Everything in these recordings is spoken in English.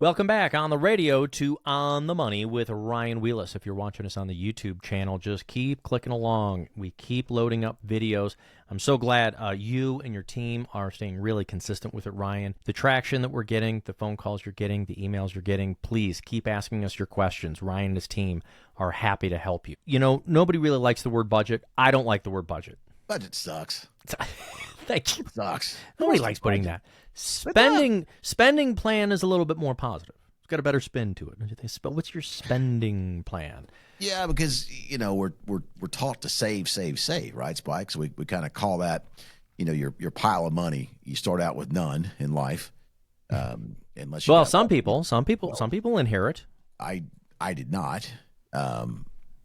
Welcome back on the radio to On the Money with Ryan Wheelis. If you're watching us on the YouTube channel, just keep clicking along. We keep loading up videos. I'm so glad you and your team are staying really consistent with it, Ryan. The traction that we're getting, the phone calls you're getting, the emails you're getting, please keep asking us your questions. Ryan and his team are happy to help you. You know, nobody really likes the word budget. I don't like the word budget. Budget sucks. Thank you. It sucks. Nobody likes putting that. Spending plan is a little bit more positive. It's got a better spin to it. What's your spending plan? Yeah, because we're taught to save, right, Spike? So we kind of call that, your pile of money. You start out with none in life, unless you. Some people inherit. I did not.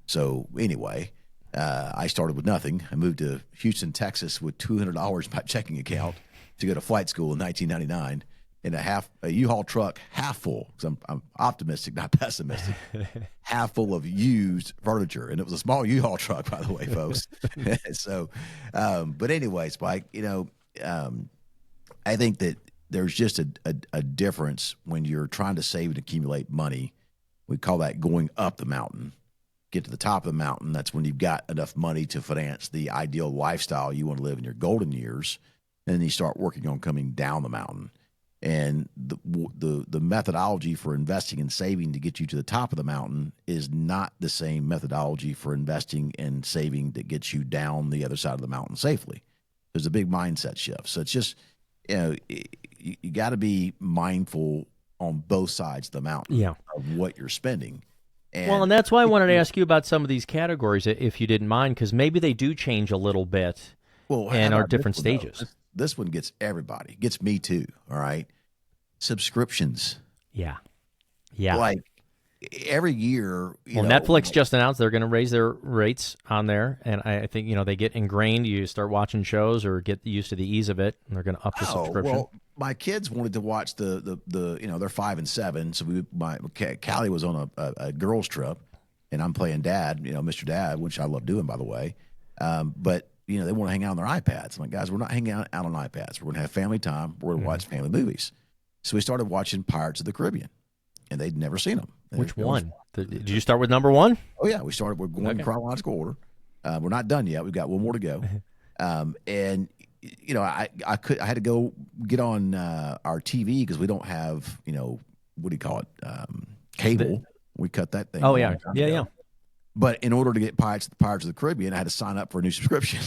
So anyway, I started with nothing. I moved to Houston, Texas, with $200 in my checking account to go to flight school in 1999 in a U-Haul truck half full, because I'm optimistic, not pessimistic, half full of used furniture. And it was a small U-Haul truck, by the way, folks. So, but anyway, Spike, I think that there's just a difference when you're trying to save and accumulate money. We call that going up the mountain. Get to the top of the mountain. That's when you've got enough money to finance the ideal lifestyle you want to live in your golden years. And then you start working on coming down the mountain. And the methodology for investing and saving to get you to the top of the mountain is not the same methodology for investing and saving that gets you down the other side of the mountain safely. There's a big mindset shift. So it's just, you got to be mindful on both sides of the mountain of what you're spending. And that's why I wanted to ask you about some of these categories, if you didn't mind, because maybe they do change a little bit and are different stages. This one gets everybody. Gets me too, all right? Subscriptions. Yeah. Like every year. Netflix just announced they're going to raise their rates on there, and I think, they get ingrained. You start watching shows or get used to the ease of it, and they're going to up the subscription. Well, my kids wanted to watch the they're 5 and 7, so Callie was on a girls trip, and I'm playing dad, Mr. Dad, which I love doing, by the way. But they want to hang out on their iPads. I'm like, guys, we're not hanging out on iPads. We're going to have family time. We're going to watch family movies. So we started watching Pirates of the Caribbean, and they'd never seen them. Which one? Did you start with number one? Oh yeah, we're going in chronological order. We're not done yet. We've got one more to go. And I had to go get on our TV because we don't have what do you call it, cable. We cut that thing. Oh yeah. But in order to get Pirates of the Caribbean, I had to sign up for a new subscription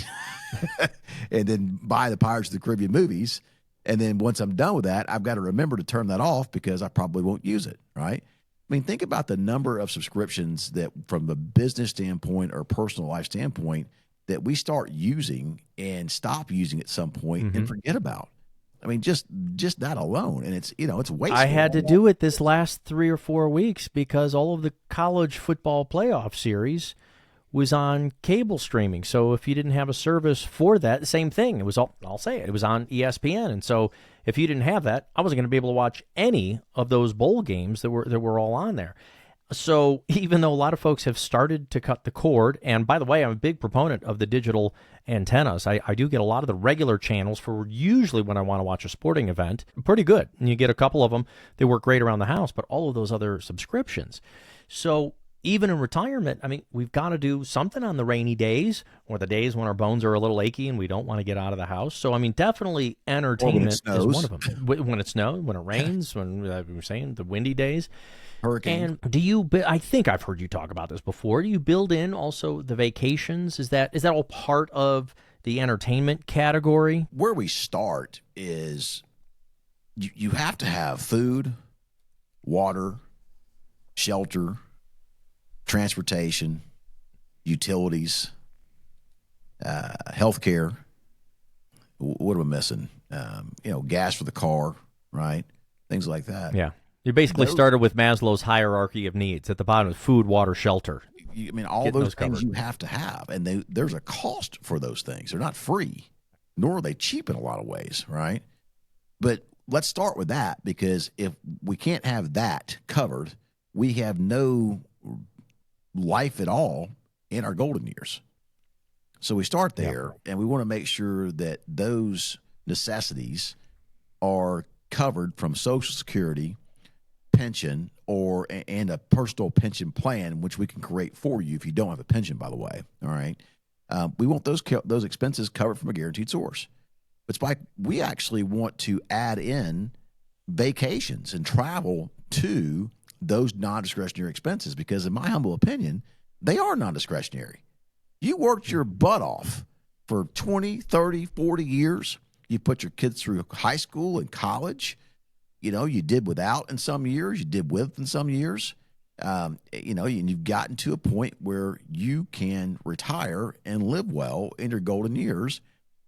and then buy the Pirates of the Caribbean movies. And then once I'm done with that, I've got to remember to turn that off because I probably won't use it, right? I mean, think about the number of subscriptions that from a business standpoint or personal life standpoint that we start using and stop using at some point and forget about. I mean, just that alone. And it's wasteful. I had to do it this last 3 or 4 weeks because all of the college football playoff series was on cable streaming. So if you didn't have a service for that, same thing. It was I'll say it was on ESPN. And so if you didn't have that, I wasn't going to be able to watch any of those bowl games that were all on there. So even though a lot of folks have started to cut the cord, and by the way, I'm a big proponent of the digital antennas. I do get a lot of the regular channels for usually when I want to watch a sporting event. Pretty good. And you get a couple of them. They work great around the house, but all of those other subscriptions. So even in retirement, I mean, we've got to do something on the rainy days or the days when our bones are a little achy and we don't want to get out of the house. So, I mean, definitely entertainment is one of them. When it snows, when it rains, when we were saying the windy days. Hurricanes. And I think I've heard you talk about this before. Do you build in also the vacations? Is that all part of the entertainment category? Where we start is you have to have food, water, shelter, transportation, utilities, healthcare. What am I missing? Gas for the car, right? Things like that. Yeah. You basically started with Maslow's hierarchy of needs. At the bottom is food, water, shelter. I mean, all those things you have to have. And there's a cost for those things. They're not free, nor are they cheap in a lot of ways, right? But let's start with that, because if we can't have that covered, we have no life at all in our golden years. So we start there, and we want to make sure that those necessities are covered from Social Security, pension and a personal pension plan, which we can create for you if you don't have a pension, by the way. All right. We want those expenses covered from a guaranteed source. But Spike, we actually want to add in vacations and travel to those non-discretionary expenses because, in my humble opinion, they are non-discretionary. You worked your butt off for 20, 30, 40 years. You put your kids through high school and college. You did without in some years. You did with in some years. And you've gotten to a point where you can retire and live well in your golden years.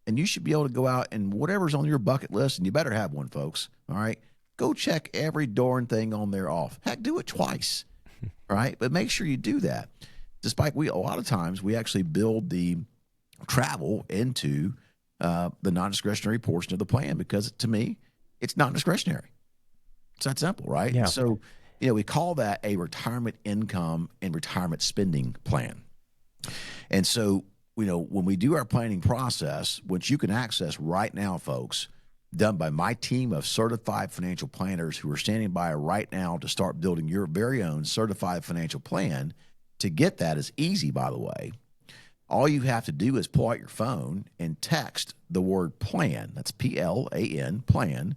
And you should be able to go out and whatever's on your bucket list, and you better have one, folks. All right. Go check every darn thing on there off. Heck, do it twice. Right. But make sure you do that. Despite a lot of times we actually build the travel into the non-discretionary portion of the plan because to me, it's non-discretionary. It's that simple, right? Yeah. So, we call that a retirement income and retirement spending plan. And so, when we do our planning process, which you can access right now, folks, done by my team of certified financial planners who are standing by right now to start building your very own certified financial plan. To get that is easy, by the way. All you have to do is pull out your phone and text the word plan. That's PLAN, plan,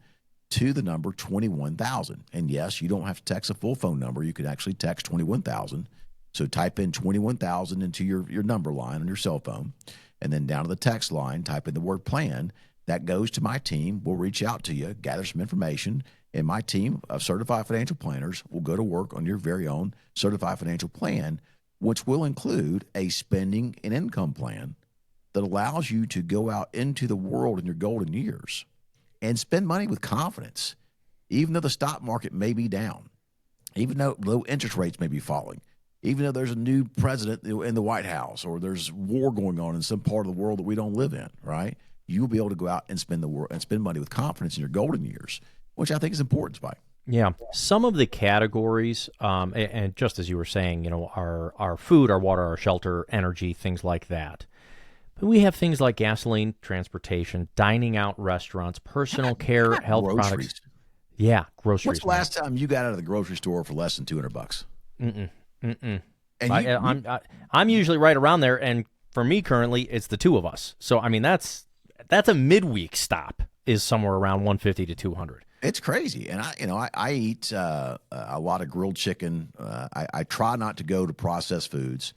to the number 21,000. And yes, you don't have to text a full phone number. You can actually text 21,000. So type in 21,000 into your number line on your cell phone. And then down to the text line, type in the word plan. That goes to my team. We'll reach out to you, gather some information, and my team of certified financial planners will go to work on your very own certified financial plan, which will include a spending and income plan that allows you to go out into the world in your golden years and spend money with confidence, even though the stock market may be down, even though low interest rates may be falling, even though there's a new president in the White House or there's war going on in some part of the world that we don't live in, right? You'll be able to go out and spend money with confidence in your golden years, which I think is important, Spike. Yeah. Some of the categories, and just as you were saying, our food, our water, our shelter, energy, things like that. But we have things like gasoline, transportation, dining out, restaurants, personal care, health groceries. Products. Yeah, groceries. What's the last time you got out of the grocery store for less than $200? And I'm I'm usually right around there, and for me currently, it's the two of us. So I mean, that's a midweek stop is somewhere around 150 to 200. It's crazy, and I eat a lot of grilled chicken. I try not to go to processed foods,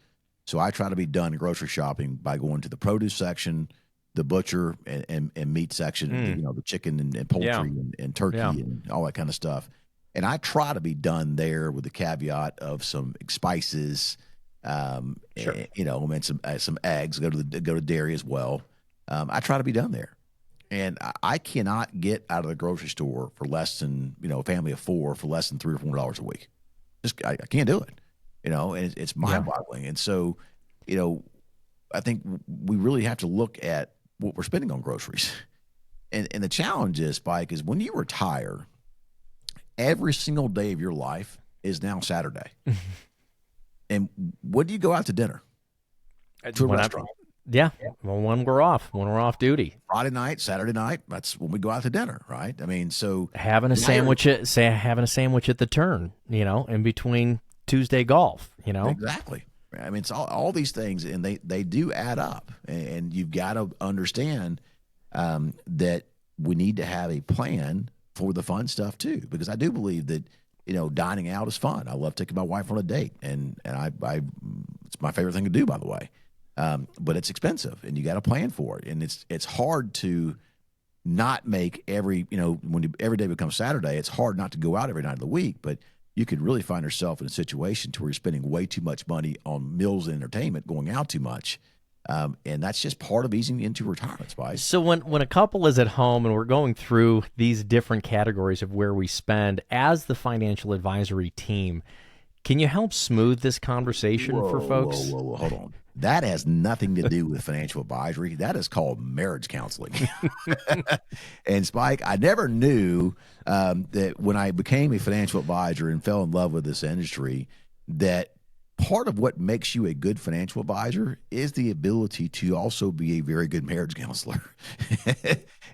so I try to be done grocery shopping by going to the produce section, the butcher and meat section, the chicken and poultry and turkey and all that kind of stuff. And I try to be done there with the caveat of some spices, and some eggs. Go to dairy as well. I try to be done there. And I cannot get out of the grocery store for less than, a family of four for less than $3 or $4 a week. I can't do it, and it's mind boggling. And so, I think we really have to look at what we're spending on groceries. And the challenge is, Spike, is when you retire, every single day of your life is now Saturday. And when do you go out to dinner? To a restaurant. Well, when we're off duty, Friday night, Saturday night, that's when we go out to dinner, right? I mean, so having a sandwich at the turn, in between Tuesday golf, exactly. I mean, it's all these things, and they do add up, and you've got to understand that we need to have a plan for the fun stuff too, because I do believe that dining out is fun. I love taking my wife on a date, and I it's my favorite thing to do, by the way. But it's expensive, and you got to plan for it. And it's hard to not make every day becomes Saturday. It's hard not to go out every night of the week, but you could really find yourself in a situation to where you're spending way too much money on meals and entertainment, going out too much. And that's just part of easing into retirement, Spice. So when a couple is at home and we're going through these different categories of where we spend, as the financial advisory team, can you help smooth this conversation for folks? Whoa, hold on. That has nothing to do with financial advisory. That is called marriage counseling. And Spike, I never knew that when I became a financial advisor and fell in love with this industry, that part of what makes you a good financial advisor is the ability to also be a very good marriage counselor.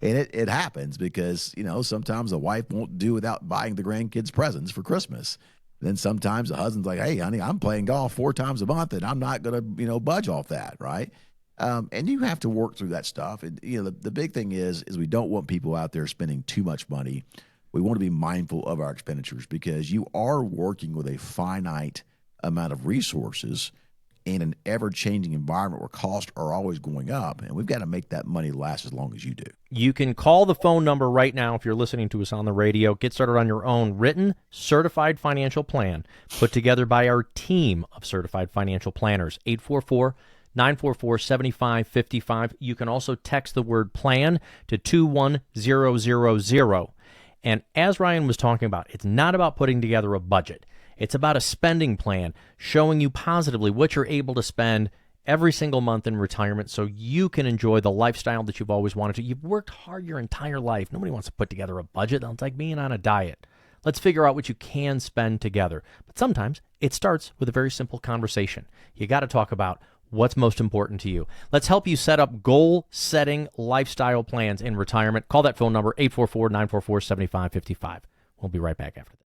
And it happens because, sometimes the wife won't do without buying the grandkids presents for Christmas. Then sometimes the husband's like, hey, honey, I'm playing golf 4 times a month and I'm not going to, budge off that, right? And you have to work through that stuff. And, the big thing is we don't want people out there spending too much money. We want to be mindful of our expenditures because you are working with a finite amount of resources in an ever-changing environment where costs are always going up, and we've got to make that money last as long as you do. You can call the phone number right now if you're listening to us on the radio. Get started on your own written, certified financial plan put together by our team of certified financial planners, 844-944-7555. You can also text the word plan to 21000. And as Ryan was talking about, it's not about putting together a budget. It's about a spending plan, showing you positively what you're able to spend every single month in retirement so you can enjoy the lifestyle that you've always wanted to. You've worked hard your entire life. Nobody wants to put together a budget. It's like being on a diet. Let's figure out what you can spend together. But sometimes it starts with a very simple conversation. You got to talk about what's most important to you. Let's help you set up goal-setting lifestyle plans in retirement. Call that phone number, 844-944-7555. We'll be right back after this.